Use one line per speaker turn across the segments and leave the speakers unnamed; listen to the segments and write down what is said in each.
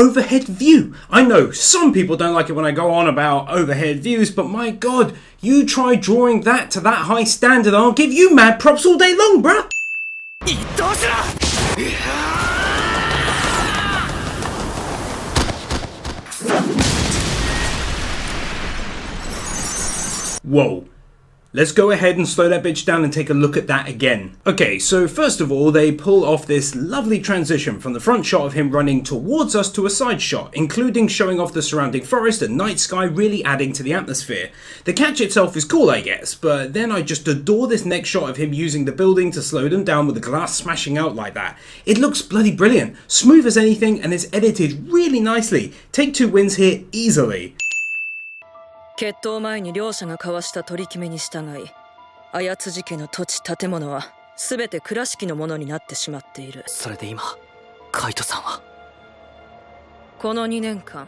overhead view. I know some people don't like it when I go on about overhead views, but my god, you try drawing that to that high standard, I'll give you mad props all day long, bruh. Whoa. Let's go ahead and slow that bitch down and take a look at that again. Okay, so first of all, they pull off this lovely transition from the front shot of him running towards us to a side shot, including showing off the surrounding forest and night sky, really adding to the atmosphere. The catch itself is cool, I guess, but then I just adore this next shot of him using the building to slow them down with the glass smashing out like that. It looks bloody brilliant, smooth as anything, and is edited really nicely. Take 2 wins here easily.
決闘前に両者が交わした取り決めに従い、綾辻家の土地建物は全て倉敷のものになってしまっている。
それで今、カイトさんは
この2年間、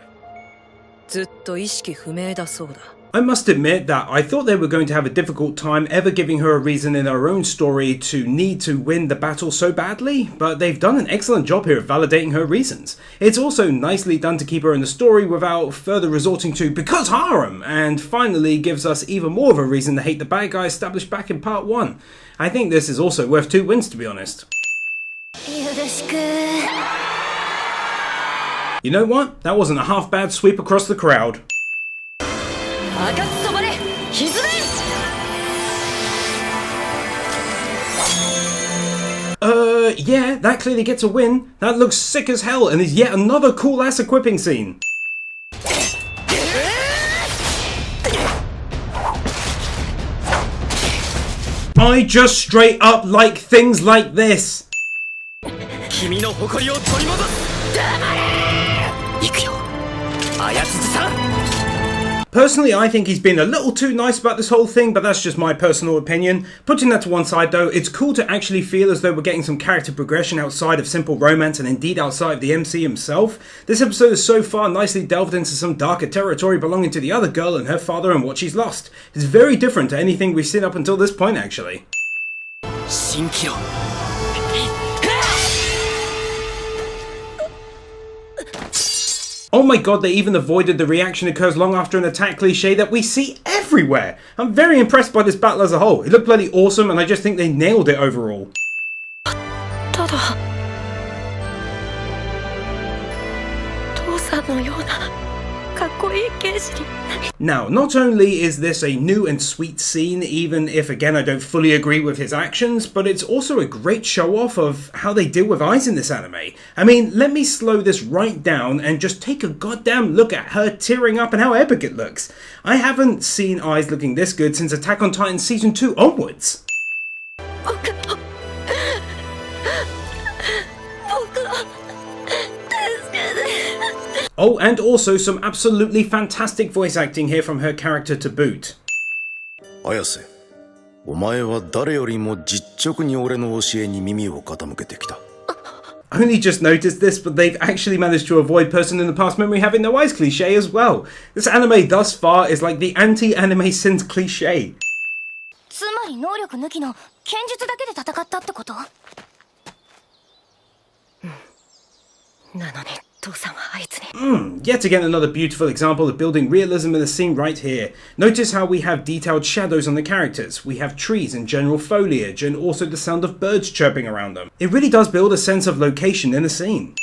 ずっと意識不明だそうだ。
I must admit that I thought they were going to have a difficult time ever giving her a reason in her own story to need to win the battle so badly, but they've done an excellent job here of validating her reasons. It's also nicely done to keep her in the story without further resorting to because harem, and finally gives us even more of a reason to hate the bad guy established back in part 1. I think this is also worth 2 wins, to be honest. You know what? That wasn't a half bad sweep across the crowd. Yeah, that clearly gets a win. That looks sick as hell and is yet another cool ass equipping scene. I just straight up like things like this. Personally, I think he's been a little too nice about this whole thing, but that's just my personal opinion. Putting that to one side though, it's cool to actually feel as though we're getting some character progression outside of simple romance and indeed outside of the MC himself. This episode has so far nicely delved into some darker territory belonging to the other girl and her father and what she's lost. It's very different to anything we've seen up until this point actually. Oh my god, they even avoided the reaction occurs long after an attack cliche that we see everywhere. I'm very impressed by this battle as a whole. It looked bloody awesome and I just think they nailed it overall. Now, not only is this a new and sweet scene, even if again I don't fully agree with his actions, but it's also a great show off of how they deal with eyes in this anime. I mean, let me slow this right down and just take a goddamn look at her tearing up and how epic it looks. I haven't seen eyes looking this good since Attack on Titan Season 2 onwards. Oh, and also some absolutely fantastic voice acting here from her character to boot.
Ayase, お前は誰よりも実直に俺の教えに耳を傾けてきた。
I only just noticed this, but they've actually managed to avoid person in the past memory having no eyes cliche as well. This anime thus far is like the anti-anime sins cliche.
つまり能力抜きの剣術だけで戦ったってこと？なのに。
Yet again another beautiful example of building realism in the scene right here. Notice how we have detailed shadows on the characters, we have trees and general foliage, and also the sound of birds chirping around them. It really does build a sense of location in the scene.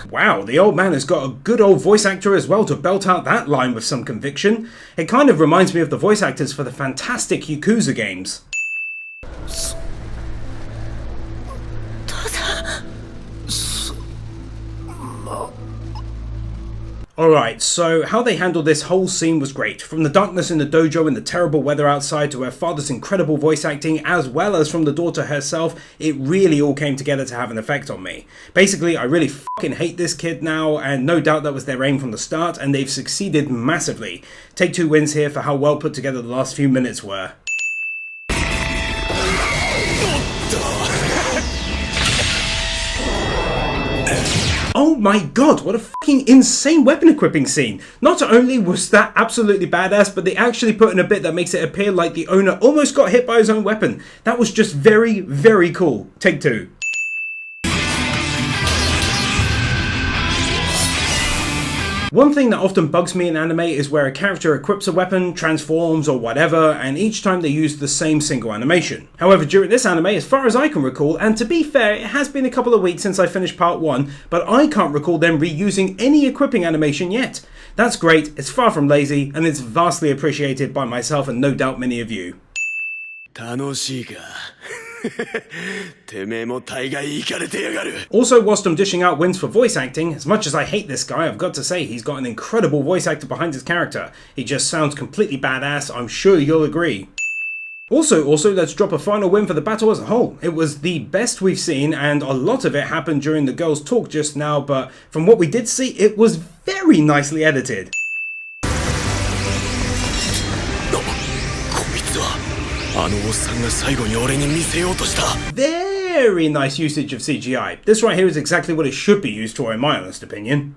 Wow, the old man has got a good old voice actor as well to belt out that line with some conviction. It kind of reminds me of the voice actors for the fantastic Yakuza games. Alright, so how they handled this whole scene was great. From the darkness in the dojo and the terrible weather outside to her father's incredible voice acting, as well as from the daughter herself, it really all came together to have an effect on me. Basically, I really fucking hate this kid now, and no doubt that was their aim from the start, and they've succeeded massively. Take 2 wins here for how well put together the last few minutes were. Oh my god, what a fucking insane weapon equipping scene. Not only was that absolutely badass, but they actually put in a bit that makes it appear like the owner almost got hit by his own weapon. That was just very, very cool. Take two. One thing that often bugs me in anime is where a character equips a weapon, transforms or whatever, and each time they use the same single animation. However, during this anime, as far as I can recall, and to be fair, it has been a couple of weeks since I finished part 1, but I can't recall them reusing any equipping animation yet. That's great, it's far from lazy, and it's vastly appreciated by myself and no doubt many of you. Also, whilst I'm dishing out wins for voice acting, as much as I hate this guy, I've got to say he's got an incredible voice actor behind his character. He just sounds completely badass, I'm sure you'll agree. Also, let's drop a final win for the battle as a whole. It was the best we've seen, and a lot of it happened during the girls' talk just now, but from what we did see, it was very nicely edited. Very nice usage of CGI. This right here is exactly what it should be used for, in my honest opinion.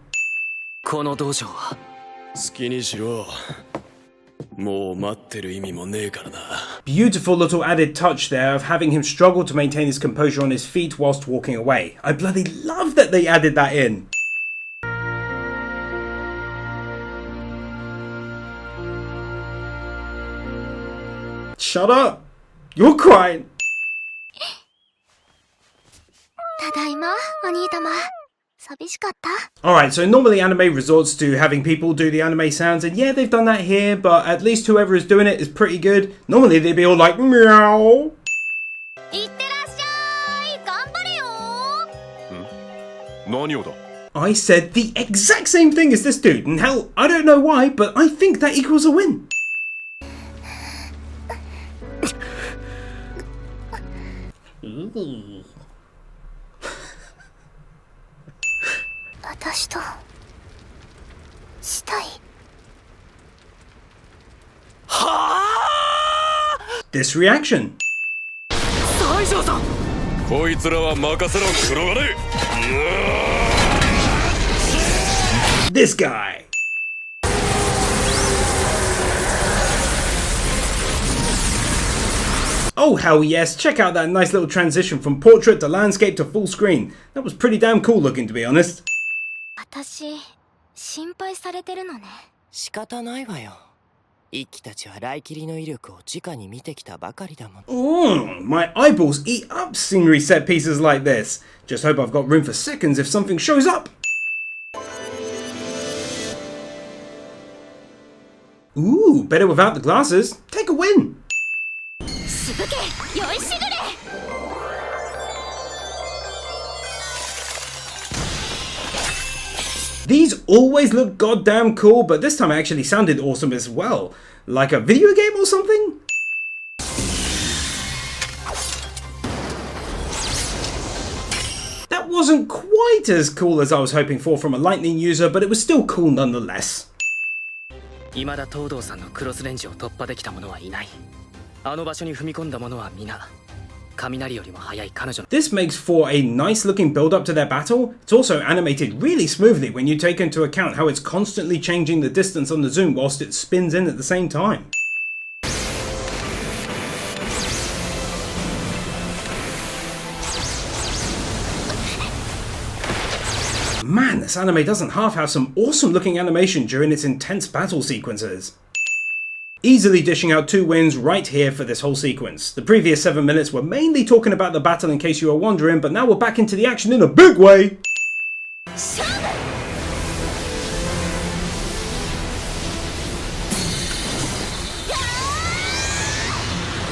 Beautiful little added touch there of having him struggle to maintain his composure on his feet whilst walking away. I bloody love that they added that in. Shut up! You're crying! Alright, so normally anime resorts to having people do the anime sounds, and yeah, they've done that here, but at least whoever is doing it is pretty good. Normally they'd be all like, meow! I said the exact same thing as this dude, and hell, I don't know why, but I think that equals a win. Ooh. This reaction. This guy. Oh hell yes, check out that nice little transition from portrait to landscape to full screen. That was pretty damn cool looking, to be honest. My eyeballs eat up scenery set pieces like this. Just hope I've got room for seconds if something shows up. Ooh, better without the glasses. Take a win. These always look goddamn cool, but this time it actually sounded awesome as well. Like a video game or something? That wasn't quite as cool as I was hoping for from a lightning user, but it was still cool nonetheless. This makes for a nice looking build up to their battle. It's also animated really smoothly when you take into account how it's constantly changing the distance on the zoom whilst it spins in at the same time. Man, this anime doesn't half have some awesome looking animation during its intense battle sequences. Easily dishing out 2 wins right here for this whole sequence. The previous 7 minutes were mainly talking about the battle in case you were wondering, but now we're back into the action in a big way!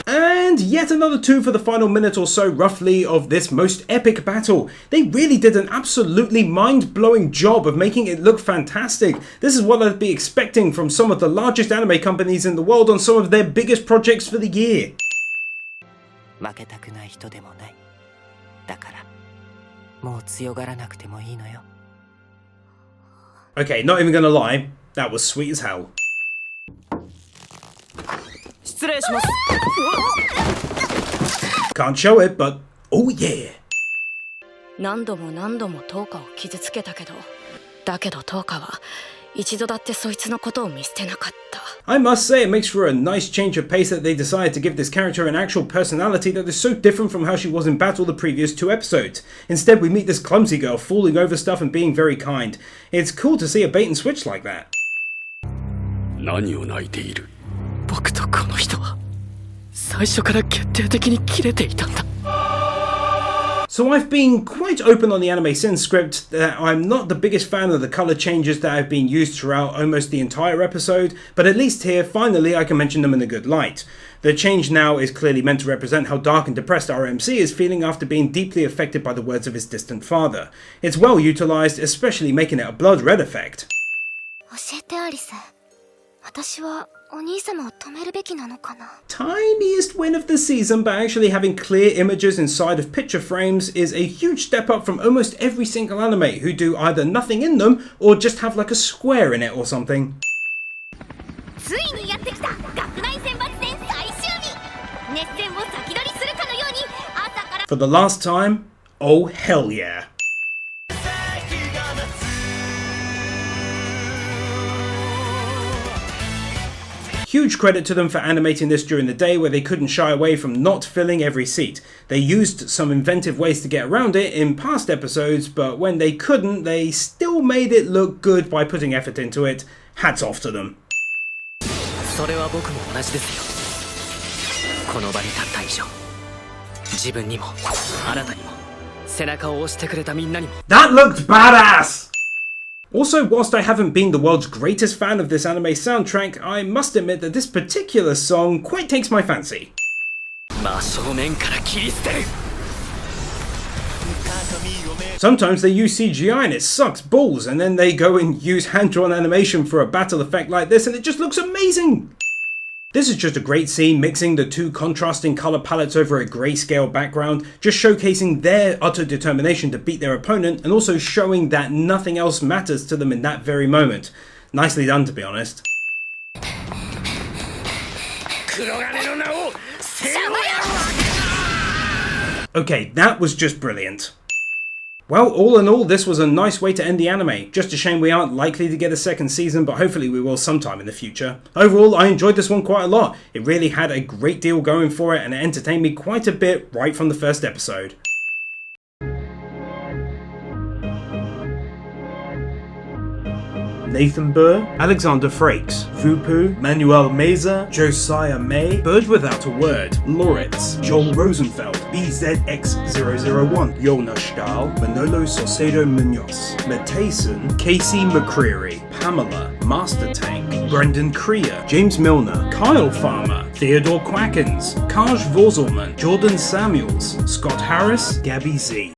And yet another 2 for the final minute or so roughly of this most epic battle. They really did an absolutely mind-blowing job of making it look fantastic. This is what I'd be expecting from some of the largest anime companies in the world on some of their biggest projects for the year. Okay, not even gonna lie, that was sweet as hell. Can't show it, but oh yeah.
何度も何度もトーカを傷つけたけど、だけどトーカは一度だってそいつのことを見捨てなかった。
I must say it makes for a nice change of pace that they decided to give this character an actual personality that is so different from how she was in battle the previous 2 episodes. Instead, we meet this clumsy girl falling over stuff and being very kind. It's cool to see a bait and switch like that.
何を泣いている？僕とこの人は最初から決定的に切れていたんだ。
So I've been quite open on the anime sin script that I'm not the biggest fan of the colour changes that have been used throughout almost the entire episode, but at least here, finally, I can mention them in a good light. The change now is clearly meant to represent how dark and depressed our MC is feeling after being deeply affected by the words of his distant father. It's well utilised, especially making it a blood red effect.
教えてアリス、私はお兄様を止めるべきなのかな。
Tiniest win of the season, but actually having clear images inside of picture frames is a huge step up from almost every single anime who do either nothing in them or just have like a square in it or something.
ついにやってきた学内選抜戦最終日。熱戦を先取りするかのように朝から。
For the last time, oh hell yeah. Huge credit to them for animating this during the day where they couldn't shy away from not filling every seat. They used some inventive ways to get around it in past episodes, but when they couldn't, they still made it look good by putting effort into it. Hats off to them.
それは僕も同じですよ。この場に立った以上、自分にもあなたにも背中を押してくれたみんなにも。
That looked badass! Also, whilst I haven't been the world's greatest fan of this anime soundtrack, I must admit that this particular song quite takes my fancy.
真正面から切り捨てる。
Sometimes they use CGI and it sucks balls, and then they go and use hand-drawn animation for a battle effect like this and it just looks amazing! This is just a great scene mixing the 2 contrasting colour palettes over a grayscale background, just showcasing their utter determination to beat their opponent and also showing that nothing else matters to them in that very moment. Nicely done, to be honest. Okay, that was just brilliant. Well, all in all, this was a nice way to end the anime. Just a shame we aren't likely to get a second season, but hopefully we will sometime in the future. Overall, I enjoyed this one quite a lot. It really had a great deal going for it and it entertained me quite a bit right from the first episode. Nathan Burr, Alexander Frakes, Vupu, Manuel Meza, Josiah May, Bird Without a Word, Loritz, Joel Rosenfeld, BZX001, Yona Stahl, Manolo Saucedo Munoz, Matayson, Casey McCreary, Pamela, Master Tank, Brendan Creer, James Milner, Kyle Farmer, Theodore Quackens, Kaj Vorzelman, Jordan Samuels, Scott Harris, Gabby Z.